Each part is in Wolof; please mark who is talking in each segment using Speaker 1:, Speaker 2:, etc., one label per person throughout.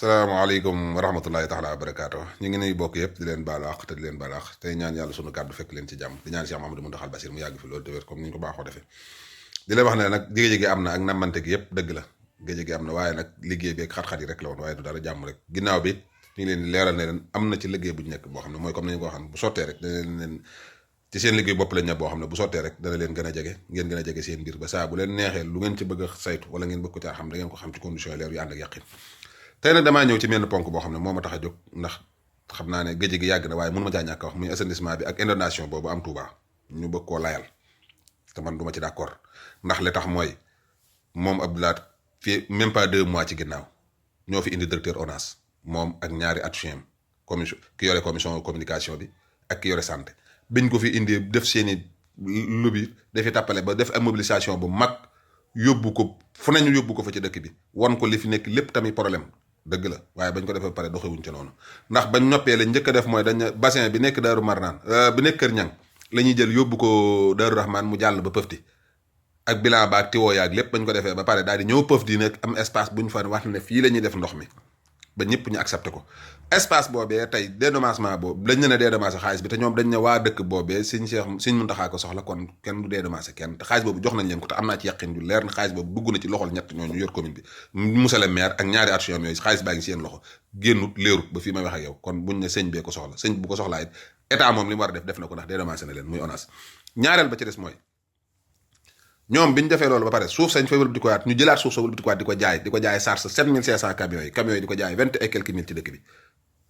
Speaker 1: salaamaaleykum wa rahmatullahi taala wa barakaatu ñu ngi nuyu bokk yëpp di leen baalu àq te di leen baalu àq tey ñaan yàlla sunu kàddu fekk leen ci jàmm di ñaan Cheikh Mahamadou Mountakha Bassir mu yàgg fi loolu te wér comme ni ñu ko baaxoo defee di leen wax ne nag géej gi am na ak nammante gi yëpp dëgg la géej gi am na waaye nag liggéey bi ak xat-xat yi rek la woon waaye du dara jàmm rek ginnaaw bi ñu ngi leen di leeral ne leen am na ci liggéey bu ñu nekk boo xam ne mooy comme ni ñu ko waxee bu sottee rek dana leen ci seen liggéey bopp lañ ne boo xam ne bu sottee rek dana leen gën a jege ngeen gën a jege seen mbir ba saa bu leen neexee lu ngeen ci bëgg a saytu wala ngeen bëgg ko caa xam da ngeen ko xam ci condition leer yu ànd ak yàqin tey nag damaa ñëw ci menn ponk boo xam ne moo ma tax a jóg ndax xam naa ne géej gi yàgg na waaye mënu ma caa ñàkk a wax muy assainissement bi ak inondation boobu am Touba ñu bëgg koo layal te man du ma ci d'accord ndax li tax mooy moom Abdoulaye fii même pas 2 mois ci ginnaaw ñoo fi indi directeur ONAS moom ak ñaari adjoint commission ki yore commission communication bi ak ki yore santé biñ ko fi indi def seeni lobby dafi tàppale ba def ay mobilisation bu mag yóbbu ko fu nañu yóbbu ko fa ci dëkk bi wan ko li fi nekk lépp tamit problème dëgg la waaye bañ ko defee ba pare doxewuñ ci noonu ndax bañ noppee la njëkk a def mooy dañ bassin bi nekk Daaru Marnaan bi nekk Kër Ñang la ñuy jël yóbbu ko Daaru Rahman mu jàll ba Pëfti ak bilan ba ak tiwoo yaag lépp bañ ko defee ba pare daal di ñëw Pëfti nag am espace bu ñu fa wax ne fii la ñuy def ndox mi ba ñëpp ñu accepté ko espace boobee tey dédommagement boobu dañ ne dédommagé xaalis bi te ñoom dañ ne waa dëkk boobee Sëñ Muntaxa ko soxla kon kenn du dédommagé kenn te xaalis boobu jox nañ leen ko te am naa ci yàqin ju leer na xaalis boobu dugg na ci loxol ñett ñooñu yor commune bi monsieur le maire ak ñaari adjoint yooyu xaalis baa ngi seen loxo génnut leerut ba fii may wax ak yow kon buñ ne sëñ bee ko soxla sëñ bu ko soxlaa it état moom li mu war a def na ko ndax dédommagé na leen muy ONAS ñaareel ba ci des mooy ñoom bi ñu defee loolu ba pare suuf sañ fay wëlbati ko waat ñu jëlaat suuf sa wëlbati ko waat di ko jaay charge 7500 camions yi di ko jaay 20 et quelques mille ci dëkk bi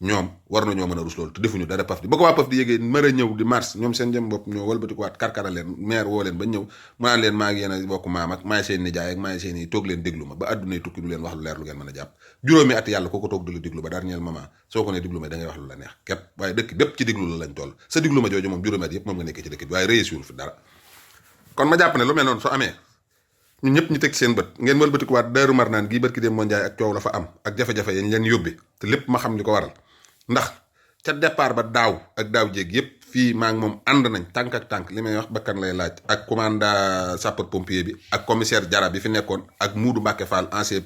Speaker 1: ñoom war nañoo mën a rus loolu te defuñu dara paf di ba ko waa paf di yégee mën a ñëw di mars ñoom seen jëm bopp ñoo wëlbati ko waat karkara leen maire woo leen ba ñëw mu naan leen maa ngi yéen a bokk maam ak maay seen nijaay ak maay seen i toog leen déglu ma ba addunay tukki du leen wax lu leer lu ngeen mën a jàpp juróomi at yàlla ko toog du la déglu ba dernier moment soo ko ne déglu ma da ngay wax lu la neex képp waaye dëkk bépp ci déglu la lañ toll sa déglu ma jooju moom juróomi at yëpp moom nga nekkee ci dëkk bi waaye réussir fi dara kon ma jàpp ne lu mel noonu su amee ñun ñëpp ñu teg seen bët ngeen wëlbatikuwaat Daaru Marnaan gii barki dem moo njaay ak coow la fa am ak jafe-jafe yañ leen yóbbi te lépp ma xam li ko waral ndax ca départ ba daaw ak daaw jéeg yëpp fii maa ngi moom ànd nañ tànk ak tànk li may wax bakkan lay laaj ak commandant sapeur pompier bi ak commissaire Jara bi fi nekkoon ak Moudou Mbacke Fall ancien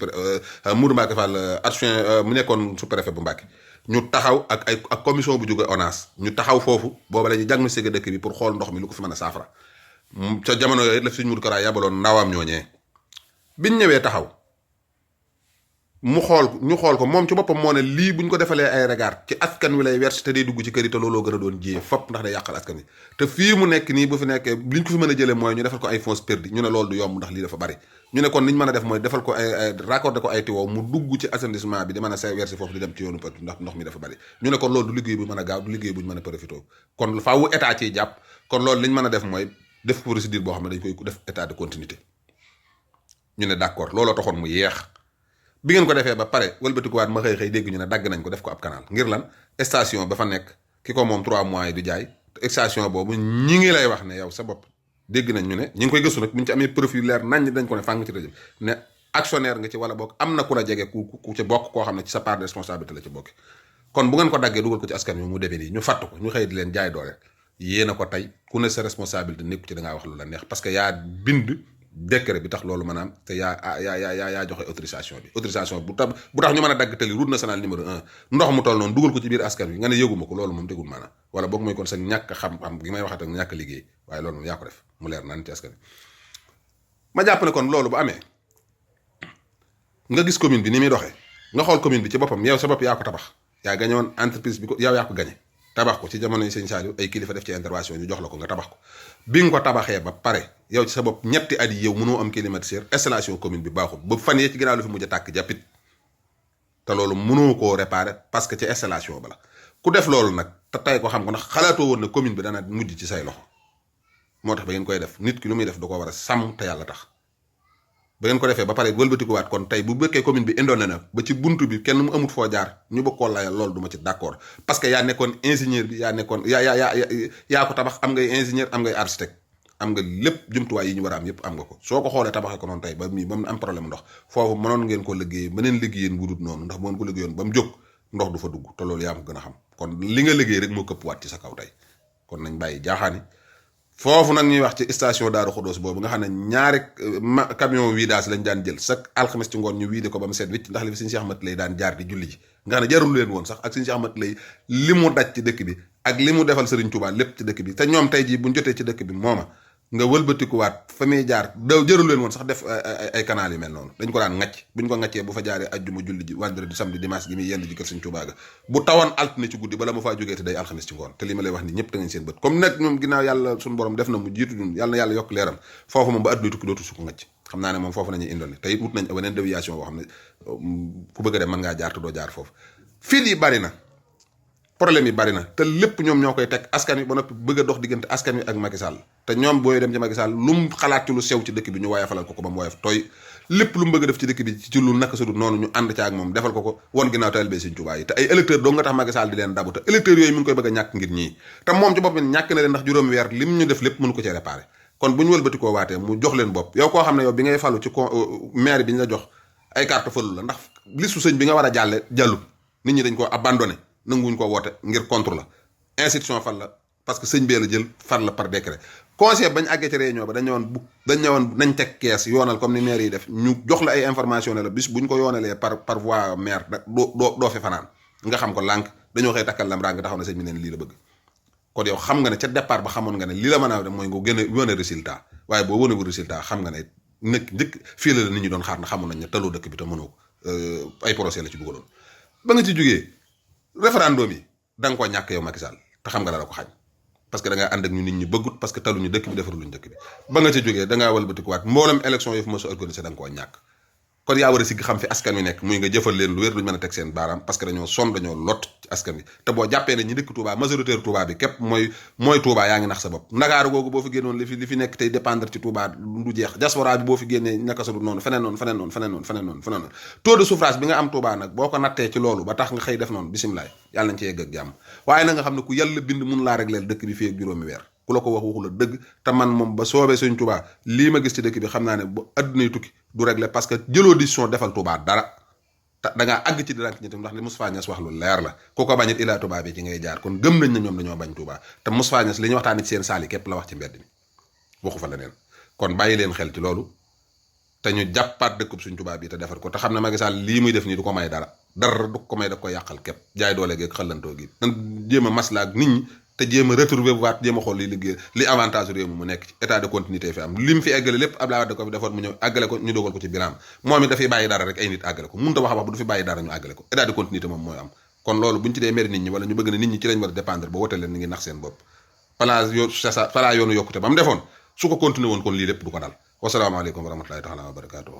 Speaker 1: Moudou Mbacke Fall adjoint mu nekkoon sous-préfet bu Mbacke ñu taxaw ak commission bu jóge ONAS ñu taxaw foofu booba la ñu diagnostiqué dëkk bi pour xool ndox mi lu ko fi mën a saafara ca jamono yooyu la fi Sëñ Mudu Kara yabaloon ndawaam ñooñee biñ ñëwee taxaw ñu xool ko moom ci boppam moo ne lii buñ ko defalee ay regard ci askan wi lay wersi te day dugg ci kër yi te looloo gën a doon jiyee fop ndax day yàqal askan wi te fii mu nekk nii bu fi nekkee liñ ko fi mën a jëlee mooy ñu defal ko ay fonds perdu ñu ne loolu du yomb ndax lii dafa bari ñu ne kon niñ mën a def mooy defal ko ay raccordé ko ay tiwo mu dugg ci assainissement bi di mën a say wersi foofu di dem ci yoonu pët ndax ndox mi dafa bari ñu ne kon loolu du liggéey bu mën a gaaw du liggéey buñ mën a profité kon faawu état ciy jàpp kon loolu liñ mën a def mooy def procédure boo xam ne dañ koy def état de continuité ñu ne d'accord looloo taxoon mu yeex bi ngeen ko defee ba pare wëlbatikuwaat ma xëy dégg ñu ne dagg nañ ko def ko ab canal ngir lan station ba fa nekk ki ko moom 3 mois yi du jaay station boobu ñi ngi lay wax ne yow sa bopp dégg nañ ñu ne ñi ngi koy gëstu nag bu ñu ci amee profil leer nañ dañ ko ne fàng ci rajo ne actionnaire nga ci wala bokk am na ku la jege ku ci bokk koo xam ne ci sa part de responsabilité la ci bokk kon bu ngeen ko daggee dugal ko ci askan wi mu demee nii ñu fàtt ko ñu xëy di leen jaay doole yéen a ko tey ku ne sa responsabilité nekku ci da ngaa wax lu la neex parce que yaa bind décret bi tax loolu maanaam te yaa joxe autorisation bu tax ñu mën a dagg tali route nationale numéro 1 ndox mu toll noonu dugal ko ci biir askan wi nga ne yëguma ko loolu moom tegul maanaam wala boog mooy kon sa ñàkk xam-xam gi may waxat ak ñàkk liggéey waaye loolu moom yaa ko def mu leer naan ci askan wi ma jàpp ne kon loolu bu amee nga gis commune bi ni muy doxee nga xool commune bi ci boppam yow sa bopp yaa ko tabax yaa gañe woon entreprise bi ko yow yaa ko gañe tabax ko ci jamono yi Sëñ Saliou ay kilifa def ci intervention ñu jox la ko nga tabax ko bi nga ko tabaxee ba pare yow ci sa bopp ñetti at yi yow mënoo am climatiseur installation commune bi baaxul ba fan yee ci ginnaaw lu fi mujj a tàkk jàppit te loolu mënoo koo réparer parce que ci installation ba la ku def loolu nag te tey ko xam ko ndax xalaatoo woon ne commune bi dana mujj ci say loxo moo tax ba ngeen koy def nit ki lu muy def da ko war a sàmm te yàlla tax ba ngeen ko defee ba pare wëlbatikuwaat kon tey bu bëkkee commune bi indoon na ba ci buntu bi kenn mu amut foo jaar ñu bëgg koo layal loolu du ma ci d'accord parce que yaa nekkoon ingénieur bi yaa ko tabax am ngay ingénieur am ngay architecte am nga lépp jumtuwaay yi ñu war a am yëpp am nga ko soo ko xoolee tabaxee ko noonu tey ba mu am problème ndox foofu mënoon ngeen ko liggéey beneen liggéeyeen wudut noonu ndax bu ngeen ko liggéeyoon ba mu jóg ndox du fa dugg te loolu yaa ko gën a xam kon li nga liggéey rek moo këpp waat ci sa kaw tey kon nañ bàyyi jaaxaani foofu nag ñuy wax ci station Daaru Xudoos boobu nga xam ne ñaari camion vidange lañ daan jël chaque alxames ci ngoon ñu wiide ko ba mu set wicc ndax li fi Sëñ Cheikh Ahmad lay daan jaar di julli ji nga xam ne jarul leen woon sax ak Sëñ Cheikh Ahmad lay li mu daj ci dëkk bi ak li mu defal Serigne Touba lépp ci dëkk bi te ñoom tey jii buñ jotee ci dëkk bi mooma nga wëlbatikuwaat fa muy jaar daw jërul leen woon sax def ay canal yu mel noonu dañ ko daan ŋacc buñ ko ŋaccee bu fa jaaree ajjuma julli ji vendredi samedi dimanche gi muy yenn ji kër Sëñ Tuubaa ga bu tawan altine ci guddi bala ma faa jógee te day alxamis ci ngoon te li ma lay wax ni ñëpp da ngeen seen bët comme nag ñoom ginnaaw yàlla suñu borom def na mu jiitu ñun yàlla na yàlla yokk leeram foofu moom ba adduna tukki dootu su ko ŋacc xam naa ne moom foofu nañuy indone te it wut nañ beneen déviation boo xam ne ku bëgg a dem mën ngaa jaar te doo jaar foofu fii yi bari na problème yi bari na te lépp ñoom ñoo koy teg askan wi ba noppi bëgg a dox diggante askan wi ak Macky Sall te ñoom booy dem ci Macky Sall lu mu xalaat ci lu sew ci dëkk bi ñu waaye falal ko ba mu woyof tooy lépp lu mu bëgg a def ci dëkk bi ci lu naka sudut noonu ñu ànd ca ak moom defal ko won ginnaaw taalibe Sëñ Tuubaa yi te ay électeurs doo nga tax Macky Sall di leen dabu te électeurs yooyu mi ngi koy bëgg a ñàkk ngir ñii te moom ci boppam ñàkk na leen ndax juróomi weer lim ñu def lépp mënu ko ci réparé kon bu ñu wëlbati koo waatee mu jox leen bopp yow koo xam ne yow bi ngay falu ci maire bi ñu la jox ay carte falu la ndax listu sëñ bi nga war a jàlle jàllut nit ñi dañ ko abandonné nanguwuñ ko woote ngir contre la institution fan la parce que sëñ bee la jël far la par décret conseil bañ àggee ci réunion ba dañ ñëwoon nañ teg kees yoonal comme ni maire yi def ñu jox la ay information ne la bis buñ ko yoonalee par voie maire doo fi fanaan nga xam ko lànk dañoo xëy takkal lam rang taxaw na sëñ bi neen lii la bëgg kon yow xam nga ne ca départ ba xamoon nga ne li la mën a def mooy nga gën a wane résultat waaye boo wane bu résultat xam nga ne njëkk fii la nit ñi doon xaar na xamoon nañ ne taloo dëkk bi te mënoo ko ay procès la ci dugaloon ba nga ci jógee référendum yi da nga koo ñàkk yow Macky Sall te xam nga la ko xañ parce que da ngaa ànd ak ñu nit ñi bëggut parce que taluñu dëkk bi defaruluñu dëkk bi ba nga ci jógee da ngaa walbatikuwaat mboolem élection yi fi ma sa organisé da nga koo ñàkk kon yaa war a sigg xam fi askan wi nekk muy nga jëfal leen lu wér luñu mën a teg seen baaraam parce que dañoo sonn dañoo lot ci askan wi te boo jàppee ne ñi dëkk Touba majoritaire Touba bi képp mooy Touba yaa ngi nax sa bopp Ndakaaru googu boo fi génnoon li fi nekk tey dépendre ci Touba du jeex diaspora bi boo fi génnee naka sa du noonu feneen noonu taux de suffrage bi nga am Touba nag boo ko nattee ci loolu ba tax nga xëy def noonu bisimilaay yàlla nañ ci yegg ak jàmm waaye na nga xam ne ku yàlla bind mun laa régler dëkk bi fii ak juróomi weer ku la ko wax waxu la dëgg te man moom ba soobee Sëñ Touba lii ma gis ci dëkk bi xam naa ne ba addunay tukki du régler parce que jëloo décision defal Touba dara te da ngaa àgg ci di rank ñitam ndax li Moustapha Niass wax lu leer la ku ko bañit ilaa Touba bi ci ngay jaar kon gëm nañ na ñoom dañoo bañ Touba te Moustapha Niass li ñu waxtaanee ci seen saali képp la wax ci mbedd mi waxu fa leneen kon bàyyi leen xel ci loolu te ñu jàppaat dëkkub Sëñ Touba bi te defar ko te xam ne Macky Sall lii muy def nii du ko may dara du ko may da ko yàqal képp jaay doole geeg xëllantoo gi nan jéem a maslaa ak nit ñi te jéem a retrouver waat jéem a xool li liggéey li avantage réew mi mu nekk ci état de continuité fi am lim fi eggale lépp Abdoulaye Wade ko fi defoon mu ñëw àggale ko ñu dogal ko ci biram moom it dafay bàyyi dara rek ay nit àggale ko mënut a wax bu du fi bàyyi dara ñu àggale ko état de continuité moom mooy am kon loolu buñ ci dee meri nit ñi wala ñu bëgg ne nit ñi ci lañ war a dépendre ba wote leen ni ngi nax seen bopp palaa yoonu yokkute ba mu defoon su ko continué woon kon lii lépp du ko dal wasalaamaaleykum wa rahmatullahi taala wa barakatuh